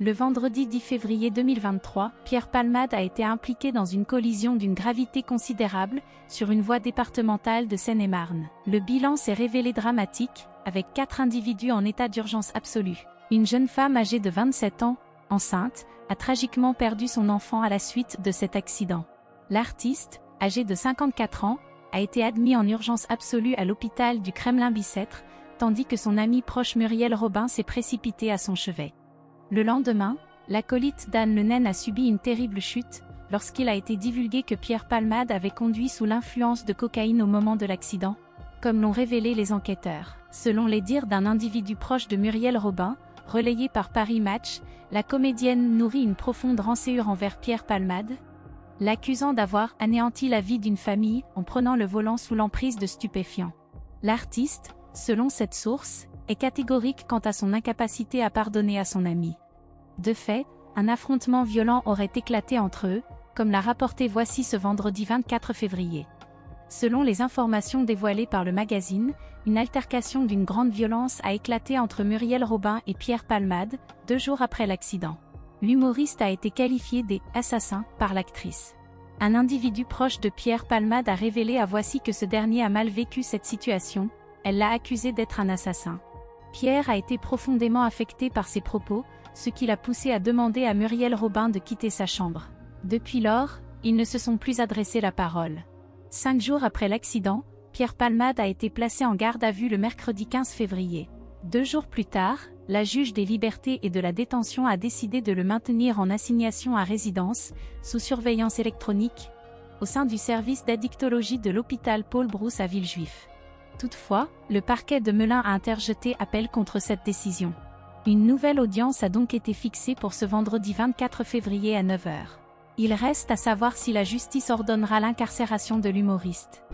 Le vendredi 10 février 2023, Pierre Palmade a été impliqué dans une collision d'une gravité considérable sur une voie départementale de Seine-et-Marne. Le bilan s'est révélé dramatique, avec 4 individus en état d'urgence absolue. Une jeune femme âgée de 27 ans, enceinte, a tragiquement perdu son enfant à la suite de cet accident. L'artiste, âgé de 54 ans, a été admis en urgence absolue à l'hôpital du Kremlin-Bicêtre, tandis que son amie proche Muriel Robin s'est précipitée à son chevet. Le lendemain, l'acolyte d'Anne Le Naine a subi une terrible chute, lorsqu'il a été divulgué que Pierre Palmade avait conduit sous l'influence de cocaïne au moment de l'accident, comme l'ont révélé les enquêteurs. Selon les dires d'un individu proche de Muriel Robin, relayé par Paris Match, la comédienne nourrit une profonde rancœur envers Pierre Palmade, l'accusant d'avoir anéanti la vie d'une famille en prenant le volant sous l'emprise de stupéfiants. L'artiste, selon cette source, est catégorique quant à son incapacité à pardonner à son ami. De fait, un affrontement violent aurait éclaté entre eux, comme l'a rapporté Voici ce vendredi 24 février. Selon les informations dévoilées par le magazine, une altercation d'une grande violence a éclaté entre Muriel Robin et Pierre Palmade, 2 jours après l'accident. L'humoriste a été qualifié d'« assassin » par l'actrice. Un individu proche de Pierre Palmade a révélé à Voici que ce dernier a mal vécu cette situation, elle l'a accusé d'être un assassin. Pierre a été profondément affecté par ses propos, ce qui l'a poussé à demander à Muriel Robin de quitter sa chambre. Depuis lors, ils ne se sont plus adressé la parole. 5 jours après l'accident, Pierre Palmade a été placé en garde à vue le mercredi 15 février. 2 jours plus tard, la juge des libertés et de la détention a décidé de le maintenir en assignation à résidence, sous surveillance électronique, au sein du service d'addictologie de l'hôpital Paul Brousse à Villejuif. Toutefois, le parquet de Melun a interjeté appel contre cette décision. Une nouvelle audience a donc été fixée pour ce vendredi 24 février à 9 h. Il reste à savoir si la justice ordonnera l'incarcération de l'humoriste.